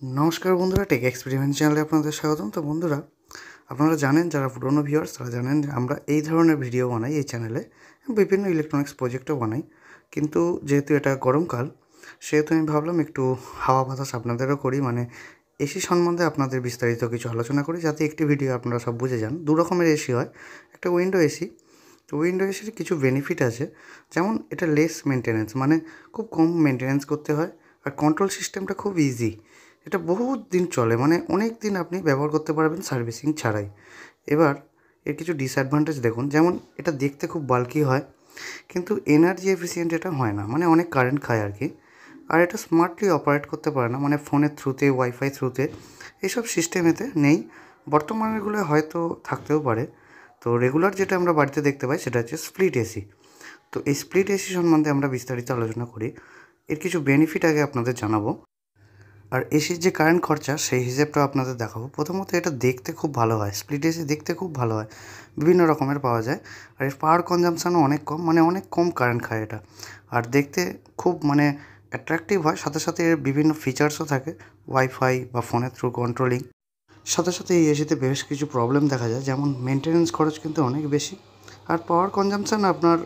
नमस्कार बंधुरा take experiment चैनले आपनादेर स्वागतम। तो बंधुरा আপনারা জানেন, যারা পুরনো ভিউয়ার্স তারা জানেন যে আমরা এই ধরনের ভিডিও বানাই এই চ্যানেলে, বিভিন্ন ইলেকট্রনিক্স প্রজেক্টও বানাই। কিন্তু যেহেতু এটা গরমকাল, সেহেতু আমি ভাবলাম একটু হাওয়া বাতাস আপনাদেরও করি, মানে এসি সম্বন্ধে আপনাদের বিস্তারিত কিছু আলোচনা করি, যাতে একটি ভিডিও আপনারা সব বুঝে যান। দু রকমের এসি হয়, একটা উইন্ডো এসি। তো উইন্ডো এসির কিছু বেনিফিট আছে, যেমন এটা লেস মেনটেন্যান্স, মানে খুব কম মেনটেন্যান্স করতে হয়, আর কন্ট্রোল সিস্টেমটা খুব ইজি। এটা বহুত দিন চলে, মানে অনেক দিন আপনি ব্যবহার করতে পারবেন সার্ভিসিং ছাড়াই। এবার এর কিছু ডিসঅ্যাডভান্টেজ দেখুন, যেমন এটা দেখতে খুব বাল্কি হয়, কিন্তু এনার্জি এফিসিয়েন্ট এটা হয় না, মানে অনেক কারেন্ট খায় আর কি। আর এটা স্মার্টলি অপারেট করতে পারে না, মানে ফোনের থ্রুতে, ওয়াইফাই থ্রুতে, এইসব সিস্টেমেতে নেই। বর্তমানেরগুলো হয়তো থাকতেও পারে। তো রেগুলার যেটা আমরা বাড়িতে দেখতে পাই সেটা হচ্ছে স্প্লিট এসি। তো এই স্প্লিট এসি সম্বন্ধে আমরা বিস্তারিত আলোচনা করি। এর কিছু বেনিফিট আগে আপনাদের জানাবো, আর এসির যে কারেন্ট খরচা সেই হিসেবটা আপনাদের দেখাবো। প্রথমত এটা দেখতে খুব ভালো হয়, স্প্লিট এসি দেখতে খুব ভালো হয়, বিভিন্ন রকমের পাওয়া যায়। আর এর পাওয়ার কনজাম্পশানও অনেক কম, মানে অনেক কম কারেন্ট খায় এটা। আর দেখতে খুব মানে অ্যাট্রাকটিভ হয়, সাথে সাথে এর বিভিন্ন ফিচার্সও থাকে, ওয়াইফাই বা ফোনের থ্রু কন্ট্রোলিং। সাথে সাথে এই এসিতে বেশ কিছু প্রবলেম দেখা যায়, যেমন মেনটেন্যান্স খরচ কিন্তু অনেক বেশি। আর পাওয়ার কনজাম্পশান আপনার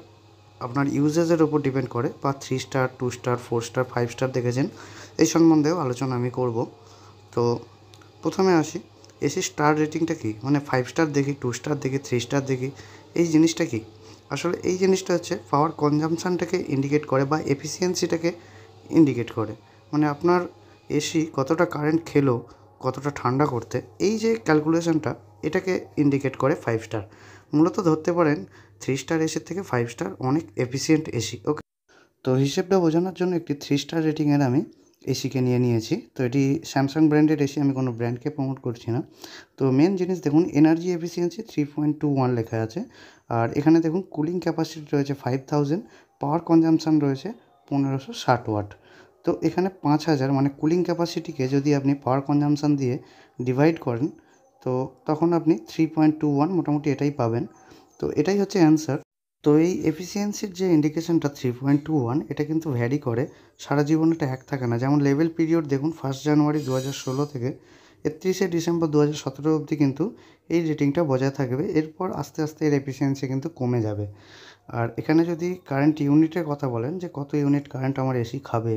আপনার ইউজেজের ওপর ডিপেন্ড করে, বা 3 স্টার, 2 স্টার, 4 স্টার, 5 স্টার দেখেছেন, এই সম্বন্ধেও আলোচনা আমি করব। তো প্রথমে আসি, এসি স্টার রেটিংটা কী, মানে 5 স্টার দেখি, 2 স্টার দেখি, 3 স্টার দেখি, এই জিনিসটা কী? আসলে এই জিনিসটা হচ্ছে পাওয়ার কনজাম্পশানটাকে ইন্ডিকেট করে, বা এফিসিয়েন্সিটাকে ইন্ডিকেট করে। মানে আপনার এসি কতটা কারেন্ট খেলো, কতটা ঠান্ডা করতে, এই যে ক্যালকুলেশনটা, এটাকে ইন্ডিকেট করে 5 স্টার। মূলত ধরতে পারেন 3 স্টার এসির থেকে 5 স্টার অনেক এফিসিয়েন্ট এসি। ওকে, তো হিসেবটা বোঝানোর জন্য একটি 3 স্টার রেটিংয়ের আমি এসিকে নিয়েছি। তো এটি স্যামসাং ব্র্যান্ডের এসি, আমি কোনো ব্র্যান্ডকে প্রমোট করছি না। তো মেন জিনিস দেখুন, এনার্জি এফিসিয়েন্সি 3.21 লেখা আছে। আর এখানে দেখুন কুলিং ক্যাপাসিটি রয়েছে 5000, পাওয়ার কনজাম্পশান রয়েছে 1560 ওয়াট। তো এখানে 5000 মানে কুলিং ক্যাপাসিটিকে যদি আপনি পাওয়ার কনজাম্পশান দিয়ে ডিভাইড করেন, তো তখন আপনি 3.21 মোটামুটি এটাই পাবেন। তো এটাই হচ্ছে অ্যান্সার। তো এই এফিসিয়েন্সির যে ইন্ডিকেশনটা 3.21, এটা কিন্তু ভ্যারি করে, সারা জীবন এটা এক থাকে না। যেমন লেভেল পিরিয়ড দেখুন, 1 জানুয়ারি 2016 থেকে 31 ডিসেম্বর 2017 অবধি কিন্তু এই রেটিংটা বজায় থাকবে। এরপর আস্তে আস্তে এর এফিসিয়েন্সি কিন্তু কমে যাবে। আর এখানে যদি কারেন্ট ইউনিটের কথা বলেন, যে কত ইউনিট কারেন্ট আমার এসি খাবে,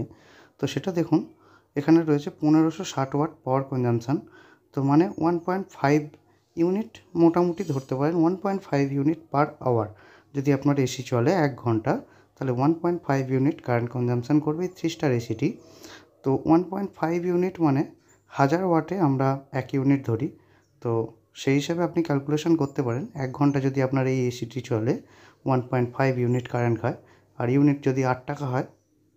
তো সেটা দেখুন, এখানে রয়েছে 1560 ওয়াট পাওয়ার কনজাম্পশান। তো মানে 1.5 ইউনিট মোটামুটি ধরতে পারেন, 1.5 ইউনিট পার আওয়ার। যদি আপনার এসি চলে 1 ঘন্টা, তাহলে 1.5 ইউনিট কারেন্ট কনজাম্পশান করবে এই 3 স্টার এসিটি। তো 1.5 ইউনিট মানে 1000 ওয়াটে আমরা 1 ইউনিট ধরি। তো সেই হিসাবে আপনি ক্যালকুলেশন করতে পারেন, 1 ঘন্টা যদি আপনার এই এসিটি চলে, 1.5 ইউনিট কারেন্ট খায়। আর ইউনিট যদি 8 টাকা হয়,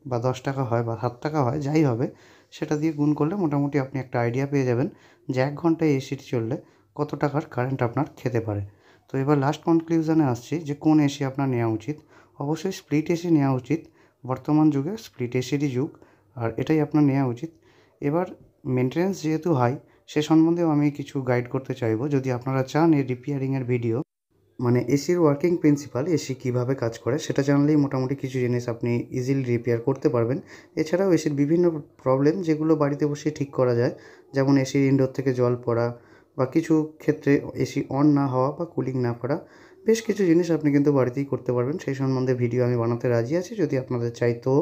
বা 10 টাকা হয়, বা 7 টাকা হয়, যাই হবে, সেটা দিয়ে গুণ করলে মোটামুটি আপনি একটা আইডিয়া পেয়ে যাবেন যে 1 ঘন্টায় এসিটি চললে কত টাকার কারেন্ট আপনার খেতে পারে। তো এবার লাস্ট কনক্লুশনে আসছি, যে কোন এসি আপনার নেওয়া উচিত। অবশ্যই স্প্লিট এসি নেওয়া উচিত, বর্তমান যুগে স্প্লিট এসিরই যুগ, আর এটাই আপনার নেওয়া উচিত। এবার মেনটেন্যান্স যেহেতু হাই, সে সম্বন্ধেও আমি কিছু গাইড করতে চাইবো। যদি আপনারা চান এই রিপেয়ারিংয়ের ভিডিও, মানে এসির ওয়ার্কিং প্রিন্সিপাল, এসি কীভাবে কাজ করে সেটা জানলেই মোটামুটি কিছু জিনিস আপনি ইজিলি রিপেয়ার করতে পারবেন। এছাড়াও এসির বিভিন্ন প্রবলেম, যেগুলো বাড়িতে বসে ঠিক করা যায়, যেমন এসির ইনডোর থেকে জল পড়া, বা কিছু ক্ষেত্রে এসি অন না হওয়া বা কুলিং না করা, বেশ কিছু জিনিস আপনি কিন্তু বাড়িতেই করতে পারবেন। সেই সম্বন্ধে ভিডিও আমি বানাতে রাজি আছি, যদি আপনাদের চাই। তো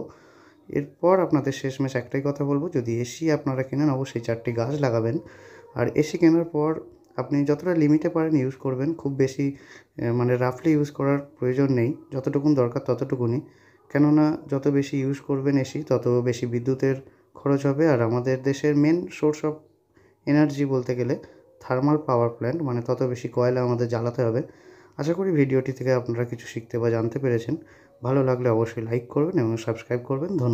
এরপর আপনাদের শেষমেশ একটাই কথা বলবো, যদি এসি আপনারা কেনেন, অবশ্যই 4টি গাছ লাগাবেন। আর এসি কেনার পর আপনি যতটা লিমিটে পারেন ইউজ করবেন, খুব বেশি মানে রাফলি ইউজ করার প্রয়োজন নেই, যতটুকুন দরকার ততটুকুনি। কেননা যত বেশি ইউজ করবেন এসি, তত বেশি বিদ্যুতের খরচ হবে। আর আমাদের দেশের মেন সোর্স অফ এনার্জি বলতে গেলে থার্মাল পাওয়ার প্ল্যান্ট, মানে তত বেশি কয়লা আমাদের জ্বালাতে হবে। আশা করি ভিডিওটি থেকে আপনারা কিছু শিখতে বা জানতে পেরেছেন। ভালো লাগলে অবশ্যই লাইক করবেন এবং সাবস্ক্রাইব করবেন। ধন্যবাদ।